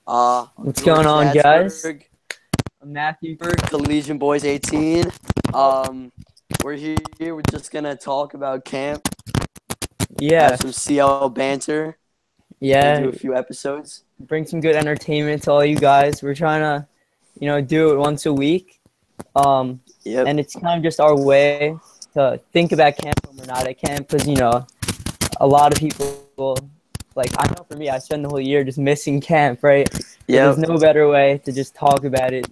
What's George going on, guys? Satsberg, I'm Matthew. Collegian Boys 18. Um, we're here. We're just gonna talk about camp, have Yeah, some CL banter, and do yeah. a few episodes. Bring some good entertainment to all you guys. We're trying to, do it once a week. Um, Yep. and it's kind of just our way to think about camp when we're not at camp, because a lot of people, like I know for me, I spend the whole year just missing camp, right? So there's Yep. no better way to just talk about it.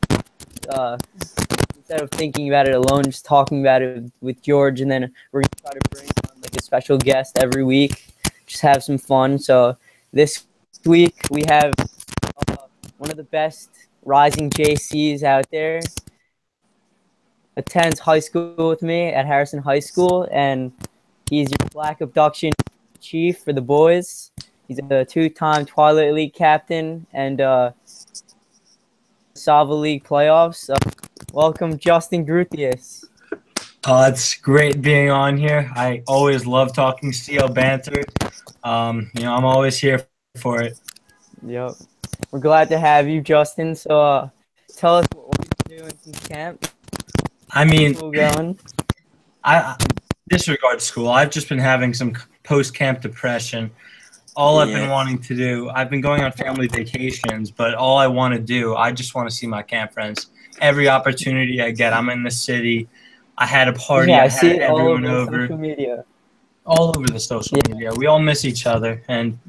Uh, Instead of thinking about it alone, just talking about it with George, and then we're gonna try to bring on like a special guest every week. Just have some fun. So this week we have uh, one of the best rising JCs out there. Attends high school with me at Harrison High School, and he's your black abduction chief for the boys. He's a two-time Twilight League captain and Sava League playoffs. Welcome, Justin Groothuis. It's great being on here. I always love talking CO banter. I'm always here for it. Yep. We're glad to have you, Justin. So, tell us what you're doing since camp. I mean, School going? I disregard school. I've just been having some post-camp depression. All I've been Yeah. wanting to do, I've been going on family vacations, but all I want to do, I just want to see my camp friends. Every opportunity I get, I'm in the city. I had a party. Yeah, I I see had it all everyone over over, social media. all over the social Yeah, media. We all miss each other, and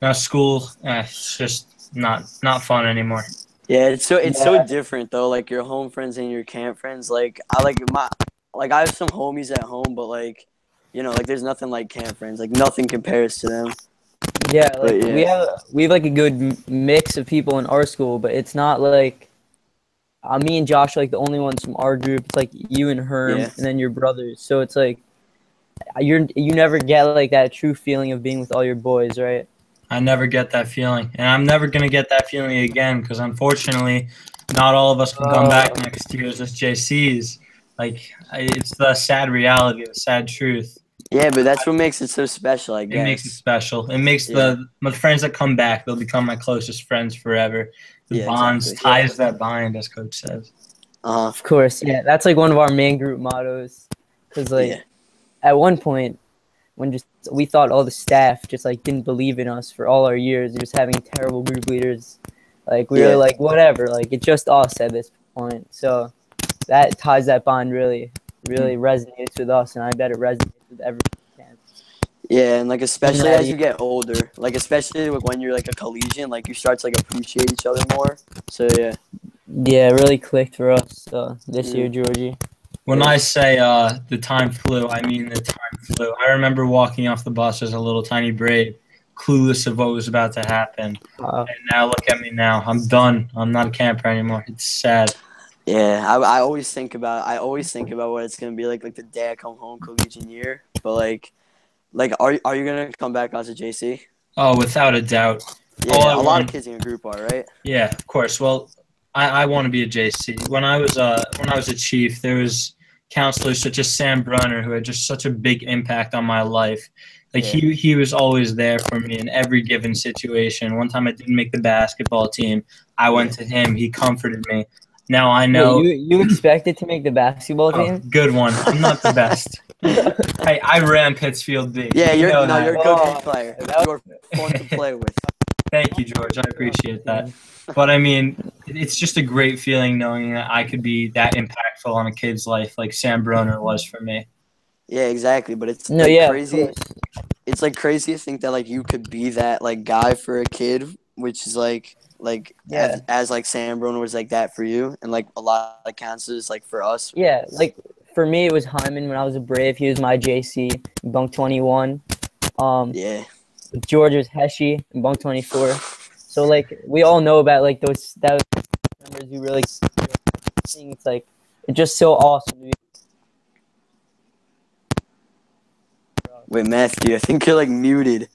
now school, it's just not fun anymore. Yeah. It's so yeah, different though. Like your home friends and your camp friends. I have some homies at home, but like there's nothing like camp friends. Like nothing compares to them. yeah. Like But yeah. we have like a good mix of people in our school, but it's not like me and Josh are like the only ones from our group. It's like you and Herm, Yeah. and then your brothers. So it's like you never get like that true feeling of being with all your boys, right? I never get that feeling, and I'm never gonna get that feeling again because unfortunately, not all of us can come back Oh, next year as JCs. It's the sad reality, the sad truth. Yeah, but that's what makes it so special, I It makes it guess. special. It makes Yeah. the friends that come back, they'll become my closest friends forever. The Yeah, bonds, exactly. Yeah. ties that bind, as Coach says. Uh-huh. of course, yeah. That's like one of our main group mottos. Cause like Yeah. at one point, when just we thought all the staff just like didn't believe in us for all our years, just having terrible group leaders. Like we were Yeah. like whatever, like it's just us at this point. So that ties that bond really resonates with us, and I bet it resonates with everyone. Yeah, and like Even especially at as you get older, like especially like when you're like a collegian, like you start to like appreciate each other more. So yeah. yeah, it really clicked for us this year, Mm, Georgie. When yeah. I say the time flew, I mean the time flew. I remember walking off the bus as a little tiny brave, clueless of what was about to happen. Uh, And now look at me now. I'm done. I'm not a camper anymore. It's sad. Yeah. I always think about what it's gonna be like the day I come home collegian year. But are you gonna come back as a JC? Oh, without a doubt. All Yeah, I a lot of want, kids in your group are, right? yeah, of course. Well, I want to be a JC. When I was a chief, there was counselors such as Sam Brunner who had just such a big impact on my life. Like Yeah. he was always there for me in every given situation. One time I didn't make the basketball team, I went Yeah. to him. He comforted me. Now I wait, know. you expected to make the basketball Oh, team? good one. I'm not the best. Hey, I ran Pittsfield B. Yeah, You you're know no, you're that. a good Oh, player. that You're fun to play with. Thank you, George. I appreciate that. But I mean, it's just a great feeling knowing that I could be that impactful on a kid's life like Sam Broner was for me. Yeah, exactly. But it's no, like yeah, of crazy. course. It's like crazy to think that like you could be that like guy for a kid, which is like Yeah, as like Sam Brown was like that for you, and like a lot of counts like for us. yeah. Like for me, it was Hyman when I was a Brave. He was my JC, bunk 21. Um, Yeah, George was Heshi in bunk 24. So like we all know about like those members who really. It's like it's just so awesome to be. wait, Matthew, I think you're like muted.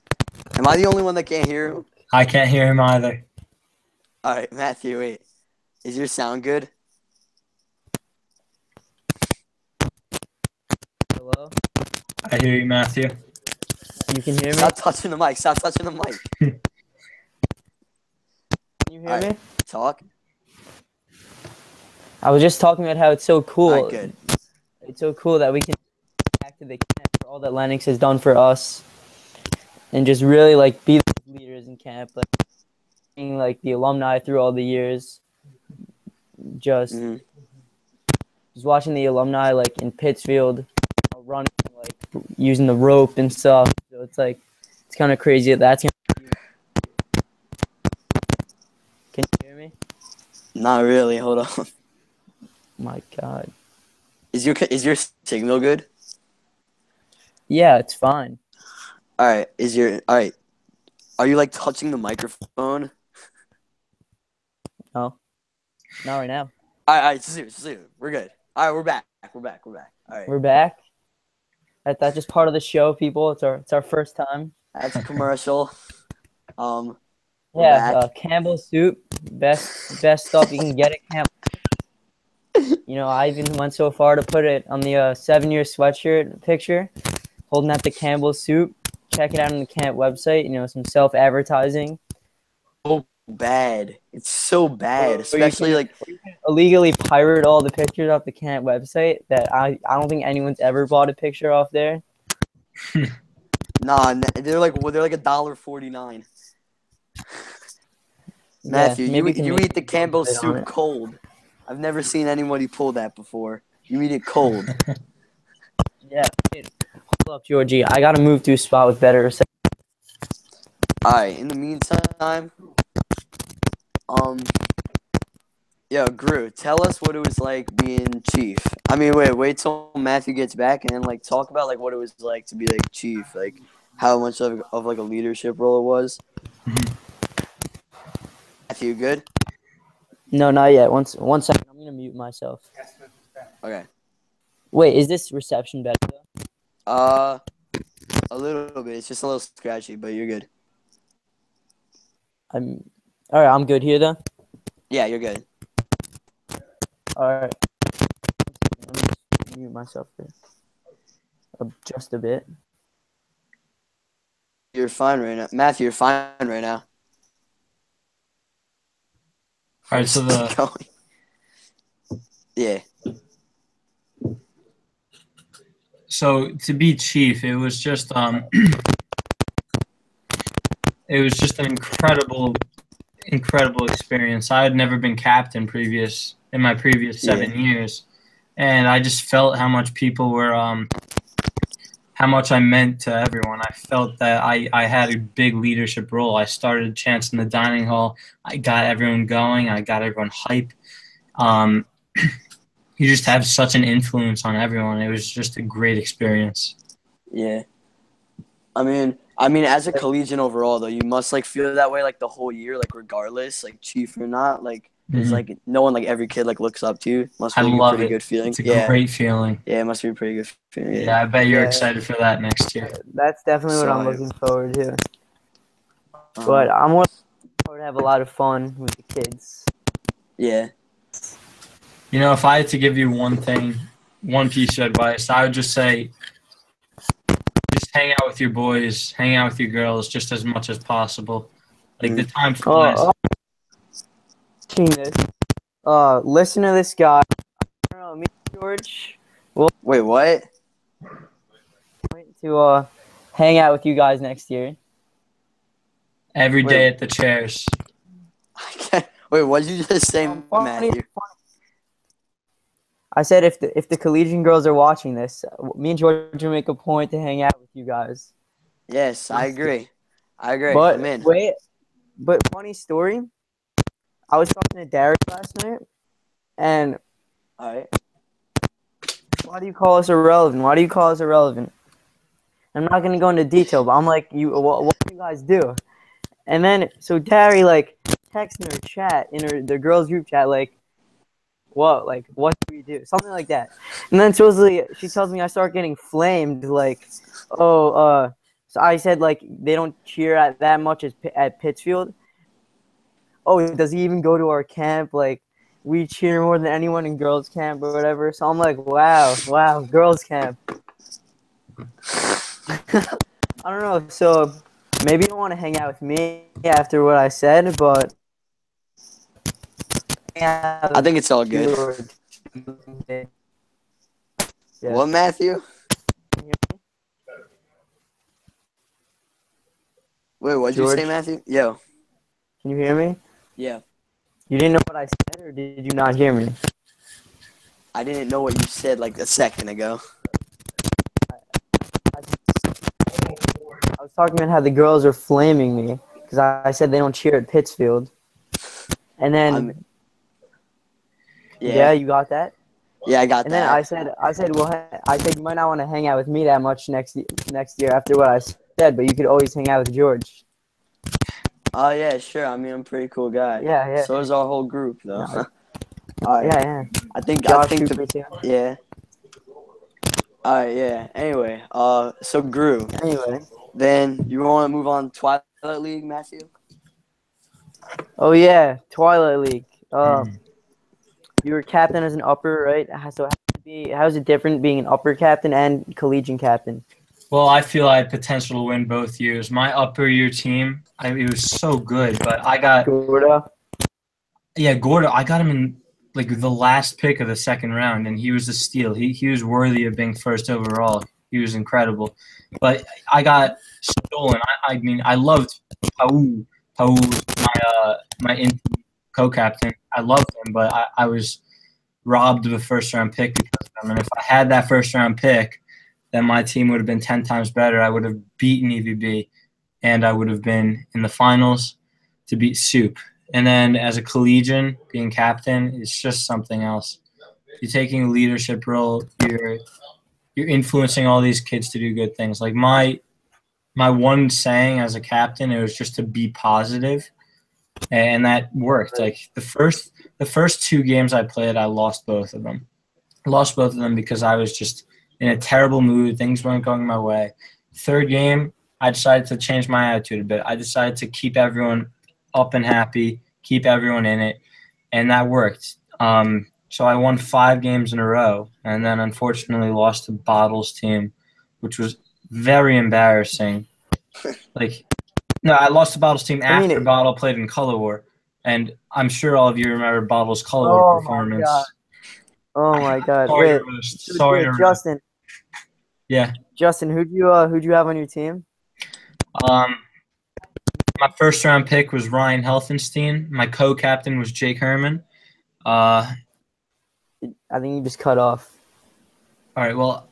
Am I the only one that can't hear him? I can't hear him either. All right, Matthew, wait, is your sound good? Hello, I hear you, Matthew. you can hear me. Stop touching the mic. Stop touching the mic. Can you hear me? Talk. I was just talking about how it's so cool. All right, good. It's so cool that we can get back to the camp for all that Lennox has done for us, and just really like be the leaders in camp, like being like the alumni through all the years. Just watching the alumni like in Pittsfield, running like using the rope and stuff. So it's like it's kind of crazy that that's. Can you hear me? Not really. Hold on. My God. Is your signal good? Yeah, it's fine. All right. All right? Are you like touching the microphone? No, not right now. All right. Seriously, we're good. All right, we're back. We're back. All right. We're back. That's just part of the show, people. It's our first time. That's a commercial. We're Yeah, back. Campbell's soup, best stuff you can get at Campbell. You know, I even went so far to put it on the 7-year sweatshirt picture, holding out the Campbell's soup. Check it out on the camp website. You know, some self-advertising. So bad. It's so bad, especially you can illegally pirate all the pictures off the camp website. That I don't think anyone's ever bought a picture off there. Nah, they're like $1.49. Matthew, you eat the Campbell's soup cold. I've never seen anybody pull that before. You eat it cold. Yeah. Hold up, Georgie. I gotta move to a spot with better reception. All right. In the meantime, Groot, tell us what it was like being chief. I mean, wait till Matthew gets back and then like talk about like what it was like to be like chief, like how much of like a leadership role it was. Matthew, good? No, not yet. One second. I'm gonna mute myself. Okay. Wait, is this reception better though? A little bit. It's just a little scratchy, but you're good. All right. I'm good here though. Yeah, you're good. All right. Let me just mute myself here. Just a bit. You're fine right now. Matthew, you're fine right now. All right, so yeah. So to be chief, it was just it was just an incredible experience. I had never been captain in my previous 7 years, and I just felt how much people were how much I meant to everyone. I felt that I had a big leadership role. I started chants in the dining hall. I got everyone going. I got everyone hype. You just have such an influence on everyone. It was just a great experience. Yeah. I mean, as a collegian overall, though, you must like feel that way like the whole year, like regardless, like chief or not, like there's like no one, like every kid like looks up to you. Must be like, a pretty good feeling. It's a great feeling. Yeah, it must be a pretty good feeling. Yeah, I bet you're excited for that next year. That's definitely what I'm looking forward to. But I'm looking forward to have a lot of fun with the kids. Yeah. You know, if I had to give you one piece of advice, I would just say, just hang out with your boys, hang out with your girls just as much as possible. Like the time flies. Listen to this guy. I don't know, me and George. Wait, what? To hang out with you guys next year. Every day at the chairs. Wait, what did you just say, Matthew? I said if the collegian girls are watching this, me and George will make a point to hang out with you guys. Yes, I agree. But I'm in. But funny story. I was talking to Derek last night, and all right. Why do you call us irrelevant? I'm not gonna go into detail, but I'm like, what do you guys do? And then so Dari like texts in her chat in the girls group chat like, what do we do? Something like that. And then supposedly she tells me I start getting flamed like, so I said like they don't cheer at that much at Pittsfield. Oh, does he even go to our camp? Like, we cheer more than anyone in girls' camp or whatever. So I'm like, wow, girls' camp. I don't know. So maybe you don't want to hang out with me after what I said, but out I think it's all with good. George. Yeah. What, Matthew? Wait, what'd you say, George? Matthew? Yo. Can you hear me? Yeah. You didn't know what I said, or did you not hear me? I didn't know what you said like a second ago. I was talking about how the girls are flaming me because I said they don't cheer at Pittsfield. And then, yeah, you got that? Yeah, I got And that. then I said, well, I said you might not want to hang out with me that much next year after what I said, but you could always hang out with George. Oh, yeah, sure. I mean, I'm a pretty cool guy. Yeah. So is our whole group, though. No, All right. yeah. I think Cooper too. yeah. All right, yeah. Anyway, so Gru. Anyway. Then you want to move on to Twilight League, Matthew? Oh yeah, Twilight League. You were captain as an upper, right? So how's it different being an upper captain and collegiate captain? Well, I feel I had potential to win both years. My upper year team, it was so good, but I got Gordo. Yeah, Gordo. I got him in like the last pick of the second round, and he was a steal. He was worthy of being first overall. He was incredible, but I got stolen. I mean, I loved Paul. Paul was my co-captain. I loved him, but I was robbed of a first round pick because of him. And if I had that first round pick, then my team would have been 10 times better. I would have beaten EVB, and I would have been in the finals to beat Soup. And then as a collegian, being captain is just something else. You're taking a leadership role. You're influencing all these kids to do good things. Like my one saying as a captain, it was just to be positive, and that worked. Like the first two games I played, I lost both of them. I lost both of them because I was just in a terrible mood. Things weren't going my way. Third game, I decided to change my attitude a bit. I decided to keep everyone up and happy, keep everyone in it, and that worked. So I won 5 games in a row, and then unfortunately lost to Bottle's team, which was very embarrassing. No, I lost to Bottle's team after Bottle played in Color War, and I'm sure all of you remember Bottle's Color War performance. Oh my God! Sorry Wait, Justin. Yeah. Justin, who'd you have on your team? My first round pick was Ryan Helfenstein. My co-captain was Jake Herman. I think you just cut off. All right. Well,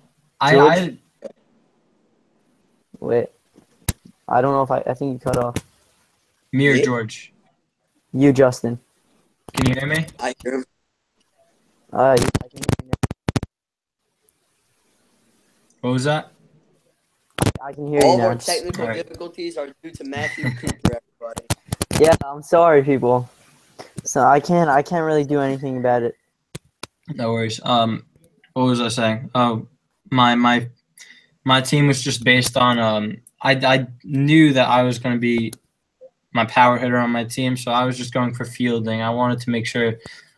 wait. I don't know if I think you cut off. Me or George? You, Justin. Can you hear me? I hear him. I can hear you now. What was that? I can hear you now. All of our technical difficulties are due to Matthew Cooper, everybody. Yeah, I'm sorry, people. So I can't really do anything about it. No worries. What was I saying? Oh, my team was just based on I knew that I was going to be my power hitter on my team, so I was just going for fielding. I wanted to make sure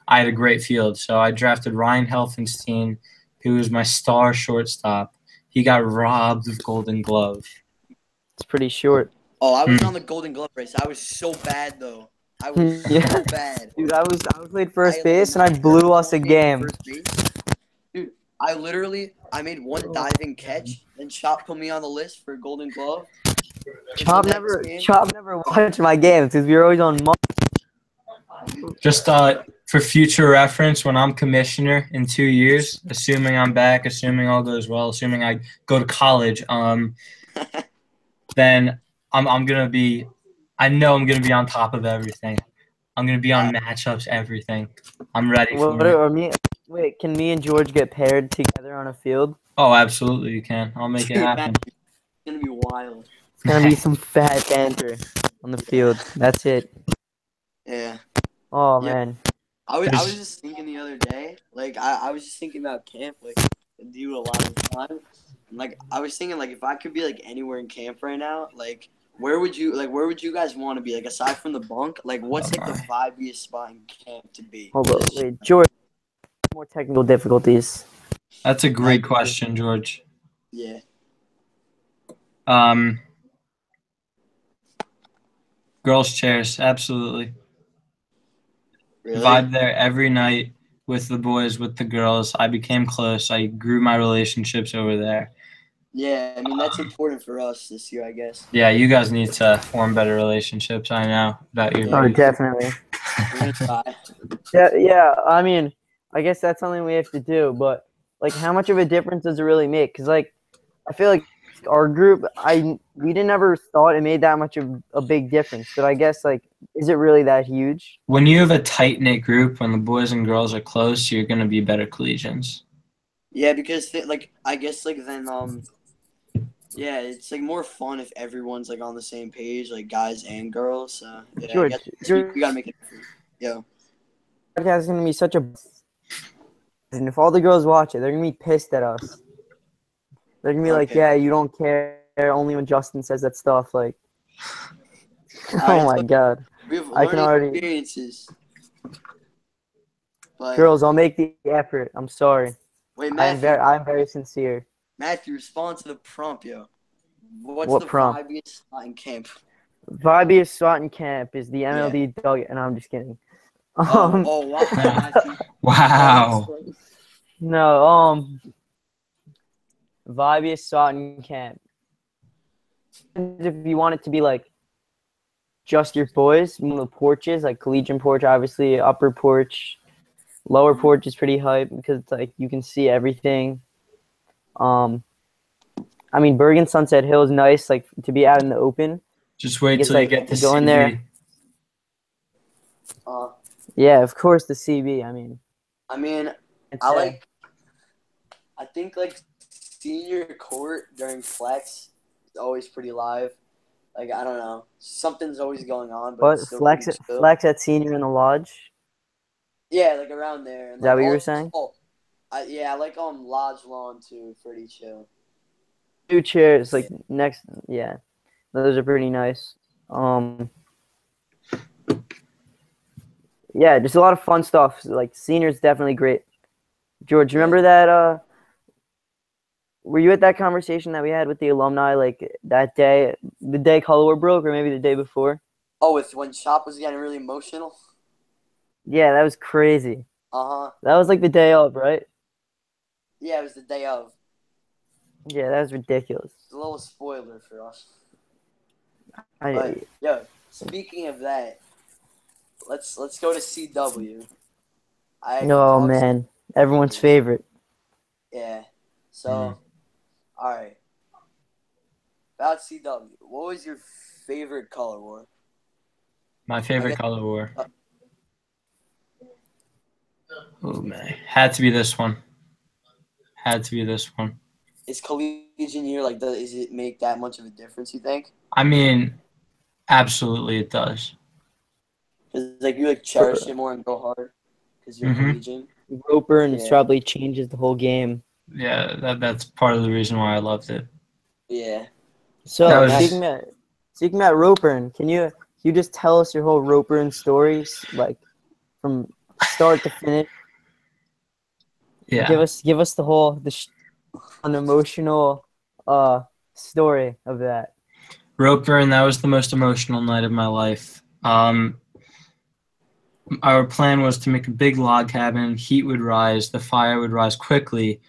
I had a great field, so I drafted Ryan Helfenstein, who was my star shortstop. He got robbed of Golden Glove. It's pretty short. Oh, I was on the Golden Glove race. I was so bad though. I was so bad. Dude, I played first base and I blew us a game. Dude, I made one diving catch, and Chop put me on the list for Golden Glove. Chop never watched my games because we were always on. Just for future reference, when I'm commissioner in 2 years, assuming I'm back, assuming all goes well, assuming I go to college, then I'm gonna be. I know I'm gonna be on top of everything. I'm gonna be on matchups, everything. I'm ready for it. Wait, can me and George get paired together on a field? Oh, absolutely, you can. I'll make it happen. It's gonna be wild. It's gonna be some fat banter on the field. That's it. Yeah. Oh man. I was just thinking the other day, like I was just thinking about camp, like do a lot of the time. And, like I was thinking, like if I could be like anywhere in camp right now, like where would you guys want to be? Like aside from the bunk, like what's like the vibiest spot in camp to be? Hold on, wait, George. More technical difficulties. That's a great question, George. Yeah. Girls' chairs, absolutely. Really? Vibe there every night with the boys, with the girls. I became close. I grew my relationships over there. Yeah, I mean that's important for us this year, I guess. Yeah, you guys need to form better relationships. I know about your Yeah. Oh, group. definitely. We're gonna try. Yeah. I mean, I guess that's something we have to do. But like, how much of a difference does it really make? Because like, I feel like our group, we didn't ever thought it made that much of a big difference. But I guess like, is it really that huge? When you have a tight knit group, when the boys and girls are close, you're gonna be better collegians. Yeah, because like I guess like then yeah, it's like more fun if everyone's like on the same page, like guys and girls. So yeah, I George, guess your we gotta make it. Yeah. podcast is gonna be such a, and if all the girls watch it, they're gonna be pissed at us. They're gonna be like, Okay. "Yeah, you don't care." Only when Justin says that stuff, like, Alright, oh my god, we have I can learning already. experiences. But Girls, I'll make the effort. I'm sorry. wait, I'm very sincere. Matthew, respond to the prompt, yo. What's What the prompt? vibiest spot in camp? Vibiest spot in camp is the Yeah. MLD dug, and I'm just kidding. Wow, Matthew. Wow. No, vibiest spot in camp. If you want it to be like just your boys, the porches, like collegiate porch, obviously, upper porch, lower porch is pretty hype because it's like you can see everything. I mean, Bergen Sunset Hill is nice, like to be out in the open. Just wait It's till you like get to go in CB. there. Yeah, of course the CB. I mean, I mean, it's I think like senior court during flex is always pretty live. Like I don't know, something's always going on, but what it's still pretty chill. flex at senior in the lodge. Yeah, like around there. And Is that like what you were all, saying? yeah, I like Lodge Lawn too, pretty chill. 2 chairs, like next. Yeah, those are pretty nice. Yeah, just a lot of fun stuff. Like senior's definitely great. George, you remember that? Were you at that conversation that we had with the alumni, like that day, the day Color War broke, or maybe the day before? Oh, it's when Shop was getting really emotional. Yeah, that was crazy. Uh-huh. That was like the day of, right? Yeah, it was the day of. Yeah, that was ridiculous. It's a little spoiler for us. I, But yo, speaking of that, let's go to CW. oh man, everyone's favorite. Yeah. So, all right. About CW, what was your favorite color war? My favorite color war. Oh man, had to be this one. Had to be this one. Is collegiate year like does it make that much of a difference? You think? I mean, absolutely it does. Because like you like cherish it more and go hard because you're collegiate. Roper and probably changes the whole game. Yeah, that's part of the reason why I loved it. Yeah. So speaking about Roper, can you just tell us your whole Roper stories, like from start to finish? Yeah. Give us the whole an emotional story of that. Roper, and that was the most emotional night of my life. Our plan was to make a big log cabin. Heat would rise, the fire would rise quickly,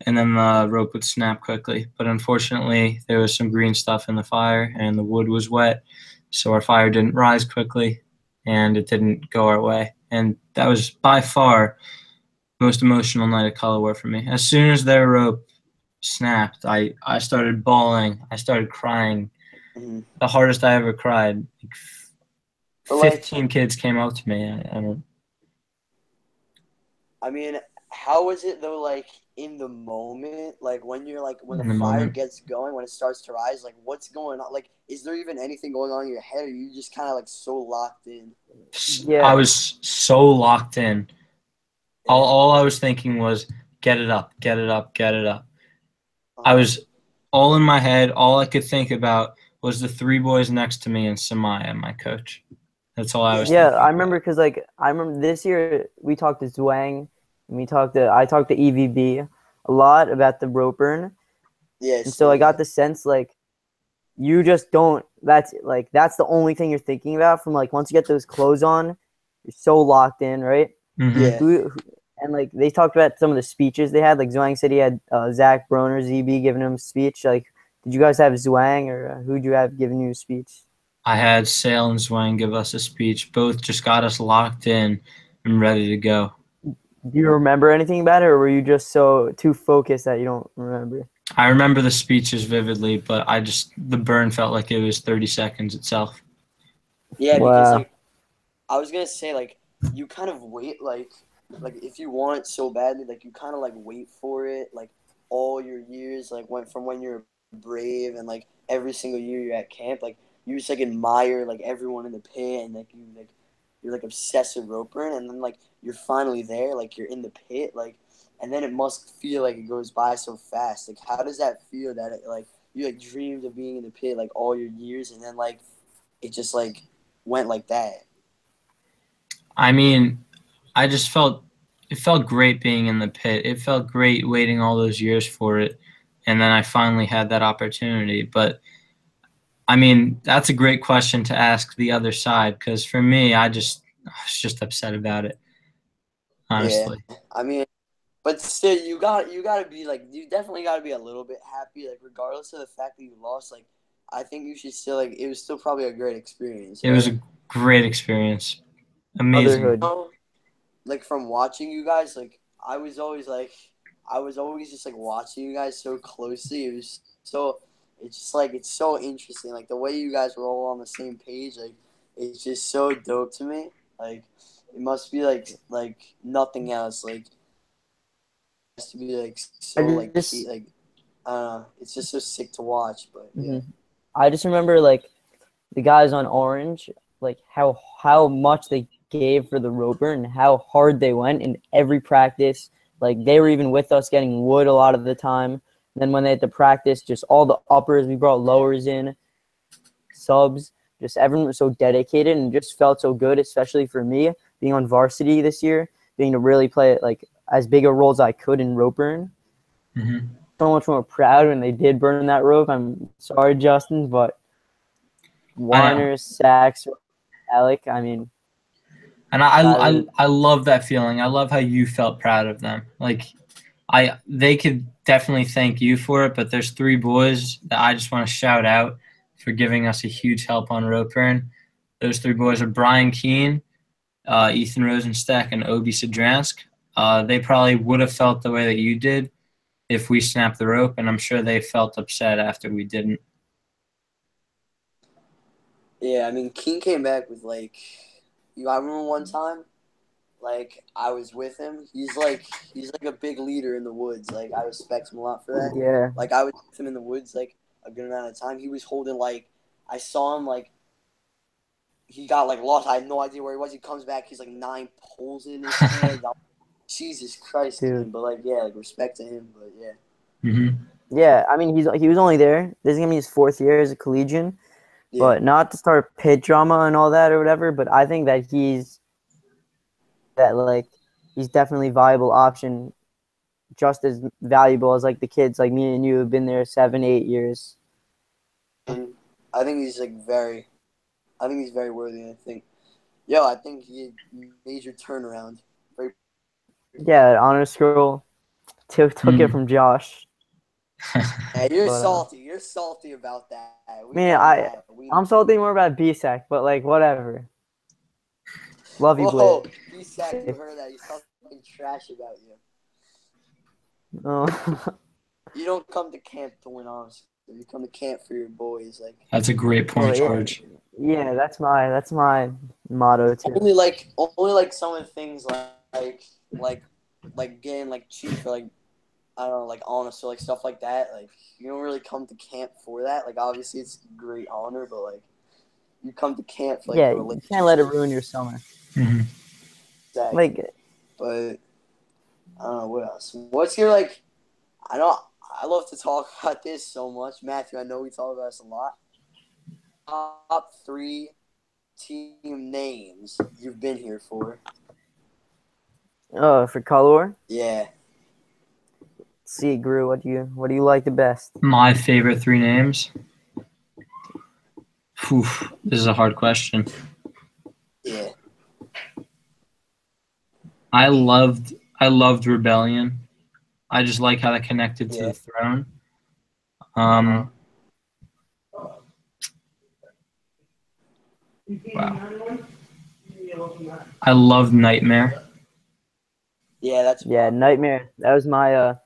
and then the rope would snap quickly. But unfortunately, there was some green stuff in the fire, and the wood was wet, so our fire didn't rise quickly, and it didn't go our way. And that was by far the most emotional night of color war for me. As soon as their rope snapped, I started bawling. I started crying. Mm-hmm. The hardest I ever cried. 15 kids came up to me. I mean, how was it though? Like in the moment, like when you're like when the fire gets going, when it starts to rise, like what's going on? Like, is there even anything going on in your head, or are you just kind of like so locked in? Yeah, I was so locked in. All I was thinking was, get it up, get it up, get it up. I was all in my head. All I could think about was the 3 boys next to me and Samaya, my coach. That's all I was thinking. I remember because I remember this year we talked to Zwang and I talked to EVB a lot about the rope burn. Yes. And so I got the sense like you just don't. That's the only thing you're thinking about from like once you get those clothes on, so locked in, right? Yeah. And like they talked about some of the speeches they had. Like Zhuang said he had Zach Broner, ZB giving him a speech. Like, did you guys have Zhuang or who'd you have giving you a speech? I had Sale and Zhuang give us a speech. Both just got us locked in and ready to go. Do you remember anything about it, or were you just so too focused that you don't remember? I remember the speeches vividly, but the burn felt like it was 30 seconds itself. Yeah, because Wow. like I was gonna say, like, you kind of wait, like if you want it so badly, like you kind of like wait for it, like all your years, like went from when you're brave and like every single year you're at camp, like you just like admire like everyone in the pit and you're like obsessed with rope burn, and then like you're finally there, like you're in the pit, like, and then it must feel like it goes by so fast. Like, how does that feel that it, like you like dreamed of being in the pit like all your years, and then like it just like went like that? I mean, it felt great being in the pit. It felt great waiting all those years for it. And then I finally had that opportunity. But I mean, that's a great question to ask the other side, because for me, I was just upset about it, Yeah, honestly. I mean, but still, you gotta be like, you definitely gotta be a little bit happy, like regardless of the fact that you lost. Like, I think you should still like, it was still probably a great experience, It was right? a great experience. Amazing. Motherhood. Like from watching you guys, like I was always just like watching you guys so closely. It was so, it's just like it's so interesting, like the way you guys were all on the same page. Like, it's just so dope to me. Like, it must be like nothing else. Like, it has to be like so I like key. just Like, it's just so sick to watch. But yeah. mhm. I just remember like the guys on Orange, like how much they gave for the roper and how hard they went in every practice. Like they were even with us getting wood a lot of the time. And then when they had to practice, just all the uppers, we brought lowers in, subs. Just everyone was so dedicated and just felt so good, especially for me being on varsity this year, being to really play it like as big a role as I could in rope burn. Hmm. So much more proud when they did burn that rope. I'm sorry, Justin, but I know. Warner, Sachs, Alec, I mean, And Tyler. I love that feeling. I love how you felt proud of them. Like they could definitely thank you for it, but there's three boys that I just want to shout out for giving us a huge help on rope burn. Those three boys are Brian Keene, Ethan Rosenstack, and Obi Sidransk. They probably would have felt the way that you did if we snapped the rope, and I'm sure they felt upset after we didn't. Yeah, I mean, King came back with like, I remember one time, like I was with him. He's like a big leader in the woods. Like, I respect him a lot for that. Yeah. Like, I was with him in the woods like a good amount of time. He was holding like, I saw him like he got like lost. I had no idea where he was. He comes back. He's like 9 poles in his hand. Jesus Christ, Dude. man. But like, yeah, like respect to him. But yeah. Mm-hmm. Yeah, I mean, he was only there. This is gonna be his 4th year as a collegian, Yeah. but not to start pit drama and all that or whatever. But I think that he's definitely a viable option, just as valuable as like the kids like me and you have been there 7, 8 years. And I think he's like very, I think he's very worthy. I think, yo, I think he had major turnaround. Very. Yeah, honor scroll took it from Josh, Yeah, you're but salty. You're salty about that. I We mean, know that. We I'm salty more about BSEC, but like whatever. Love you, Whoa, Blair. B-Sack, you heard that. He's talking trash about you. Oh. You don't come to camp to win Oscars. You come to camp for your boys. Like, That's a great Well, point, yeah, George. yeah, that's my motto too. only like some of the things like like getting like chief or like I don't know, like honest or like stuff like that. Like, you don't really come to camp for that. Like, obviously it's a great honor, but like you come to camp for like Yeah, the you can't let it relationship. ruin your summer. Mm-hmm. Exactly. Like, But I don't know what else. What's your like? I know I love to talk about this so much, Matthew. I know we talk about this a lot. Top 3 team names you've been here for. for color, Yeah. see, Gru, what do you like the best? My favorite three names. Whew, this is a hard question. Yeah. I loved Rebellion. I just like how that connected to Yeah. the throne. Wow. I love Nightmare. Yeah, Nightmare. That was my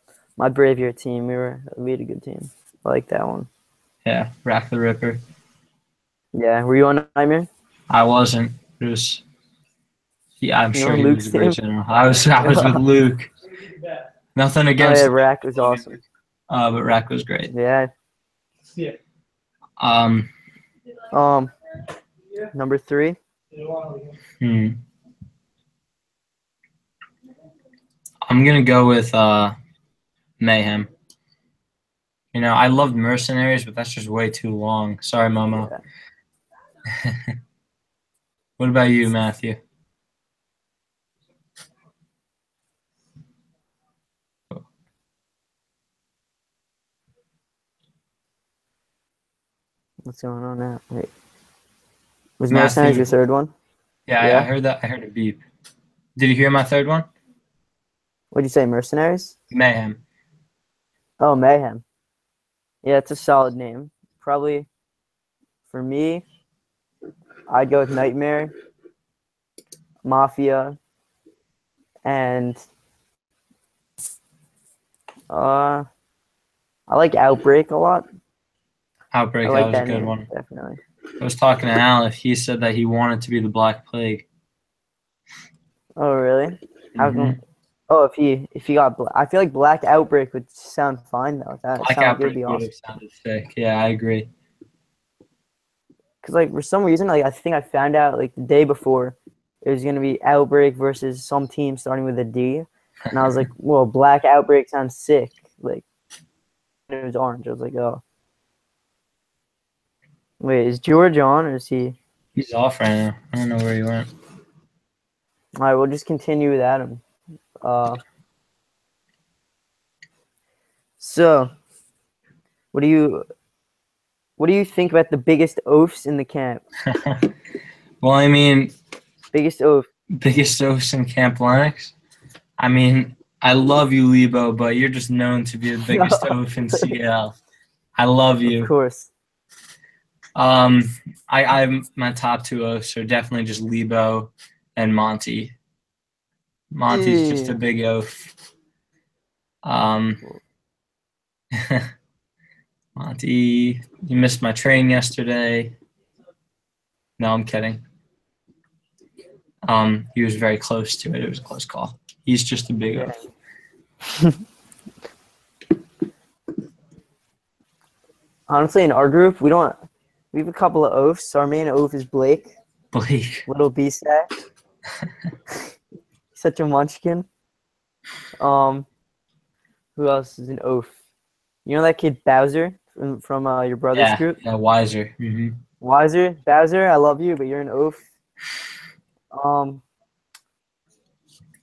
Brave Year team. We had a good team. I like that one. Yeah, Rack the Ripper. Yeah, were you on Nightmare? I wasn't. It was. Yeah, I'm You sure on he was Luke's a great team? general. I was with Luke. Nothing Oh against yeah, him, Rack was awesome. but Rack was great. Yeah. Um, Number 3. hmm. I'm gonna go with Mayhem. You know, I loved Mercenaries, but that's just way too long. Sorry, Momo. Yeah. What about you, Matthew? What's going on now? Wait. Was Mercenaries Matthew. your third one? Yeah, I Yeah. heard that. I heard a beep. Did you hear my third one? What'd you say, Mercenaries? Mayhem. Oh, Mayhem. Yeah, it's a solid name. Probably for me, I'd go with Nightmare, Mafia, and I like Outbreak a lot. Outbreak. I That like was a that good name, one. definitely. I was talking to Al. If he said that he wanted to be the Black Plague. Oh, really? How Mm-hmm. come? Oh, if he got I feel like Black Outbreak would sound fine though. That Black sound like it would Outbreak be would awesome. have sounded sick. Yeah, I agree. Cause like for some reason, like I think I found out like the day before it was gonna be Outbreak versus some team starting with a D, and I was like, well, Black Outbreak sounds sick. Like it was orange. I was like, oh, wait, is George on or is he? He's off right now. I don't know where he went. All right, we'll just continue with Adam. So what do you think about the biggest oafs in the camp? Well, I mean, Biggest oaf. biggest oafs in Camp Lennox. I mean, I love you, Lebo, but you're just known to be the biggest oaf in CL. I love you. Of course. I'm my top 2 oafs are definitely just Lebo and Monty. Monty's just a big oaf. Monty, you missed my train yesterday. No, I'm kidding. He was very close to it. It was a close call. He's just a big oaf. Honestly, in our group, we have a couple of oafs. Our main oaf is Blake. Blake. Little B-stack. Such a munchkin. Who else is an oaf? You know that kid Bowser from your brother's group? Yeah, Wiser. Mm-hmm. Wiser, Bowser, I love you, but you're an oaf.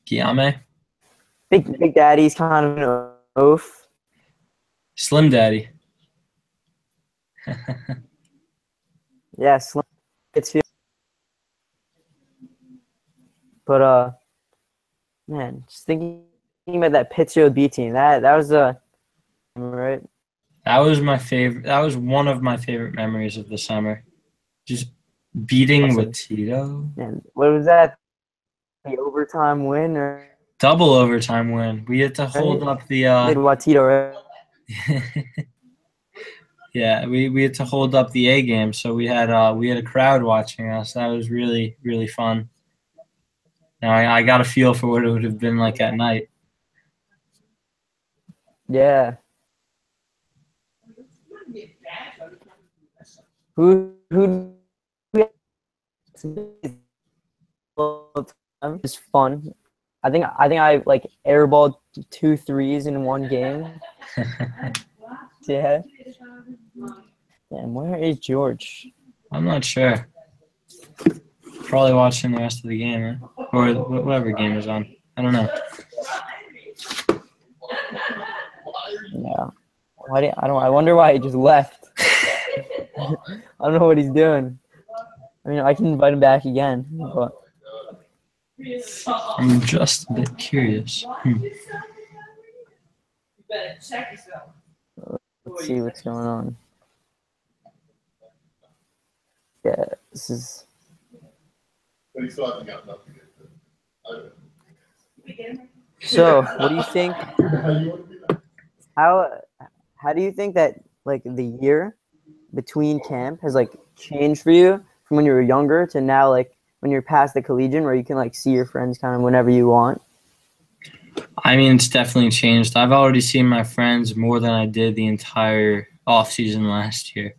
Guillaume. Big Daddy's kind of an oaf. Slim Daddy. Yeah, Slim. But man, just thinking about that Pittsfield B team. That was right. That was my favorite. That was one of my favorite memories of the summer. Just beating Awesome. with Tito. And what was that? The overtime win or Double overtime win. We had to hold up the. Did Watito, right? Yeah, we had to hold up the A game, so we had a crowd watching us. That was really really fun. Now I got a feel for what it would have been like at night. Yeah. Who it's fun. I think I like airballed 2 threes in one game. Yeah. Damn, where is George? I'm not sure. Probably watching the rest of the game, huh? Or whatever game is on. I don't know. Yeah. I wonder why he just left. I don't know what he's doing. I mean, I can invite him back again, but I'm just a bit curious. Let's see what's going on. Yeah, this is. So, what do you think? How do you think that like the year between camp has like changed for you from when you were younger to now, like when you're past the collegiate, where you can like see your friends kind of whenever you want? I mean, it's definitely changed. I've already seen my friends more than I did the entire off season last year.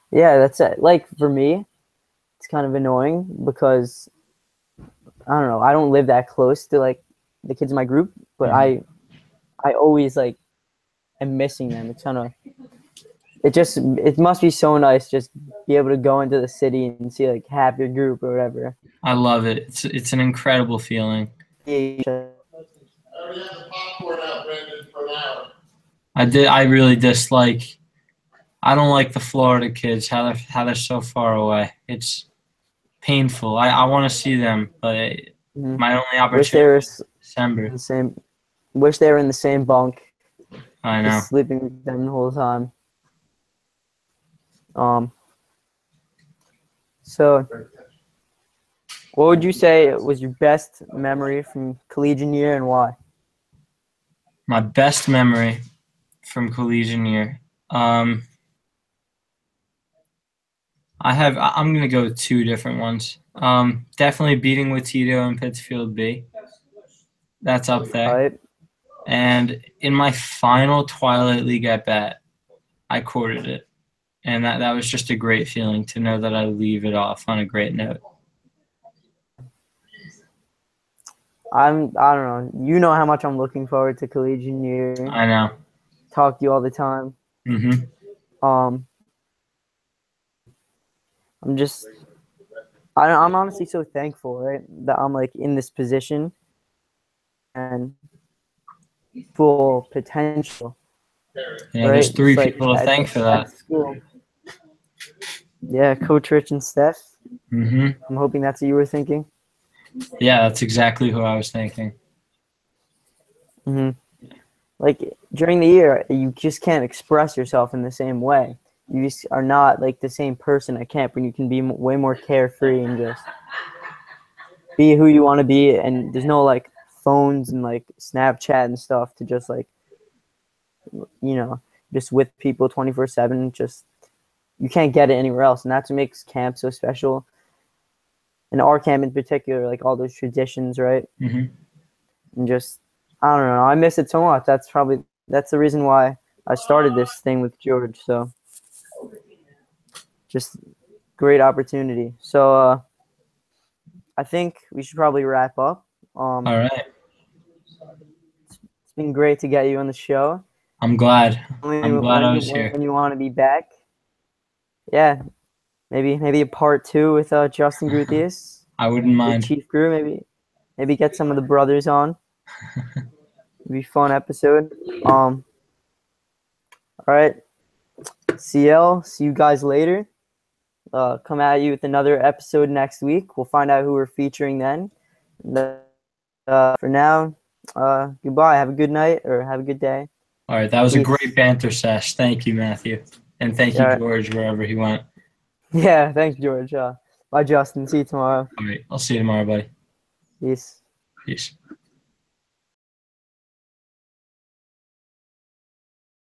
Yeah, that's it. Like for me, it's kind of annoying because I don't know. I don't live that close to like the kids in my group, but I always like am missing them. It's kind of it must be so nice just be able to go into the city and see like half your group or whatever. I love it. It's an incredible feeling. I really dislike. I don't like the Florida kids. How they're so far away. It's painful. I want to see them, but my only opportunity is December. Wish they were in the same bunk. I know. Just sleeping with them the whole time. So, what would you say was your best memory from collegiate year and why? My best memory from collegiate year. I'm gonna go with two different ones. Definitely beating with Tito in Pittsfield B. That's up there. Right. And in my final Twilight League at bat, I quartered it. And that was just a great feeling to know that I leave it off on a great note. I don't know. You know how much I'm looking forward to collegiate year. I know. Talk to you all the time. I'm honestly so thankful, right, that I'm like in this position and full potential. Yeah, right? there's three It's people to thank for that. School. Yeah, Coach Rich and Steph. I'm hoping that's what you were thinking. Yeah, that's exactly who I was thinking. Like during the year, you just can't express yourself in the same way. You just are not like the same person at camp when you can be way more carefree and just be who you want to be. And there's no like phones and like Snapchat and stuff to just like, just with people 24/7. Just you can't get it anywhere else, and that's what makes camp so special. And our camp in particular, like all those traditions, right? And just I don't know, I miss it so much. That's the reason why I started this thing with George. So just great opportunity. So I think we should probably wrap up. All right. It's been great to get you on the show. I'm glad. I was here. When you want to be back. Yeah. Maybe a part 2 with Justin Groothuis. I wouldn't mind. Chief Crew, maybe get some of the brothers on. It'd be a fun episode. All right. CL, see you guys later. Come at you with another episode next week. We'll find out who we're featuring then. For now, goodbye. Have a good night or have a good day. All right. That was a great banter sesh. Thank you, Matthew. And thank you, George, wherever he went. Yeah, thanks, George. Bye, Justin. See you tomorrow. All right. I'll see you tomorrow, buddy. Peace. Peace.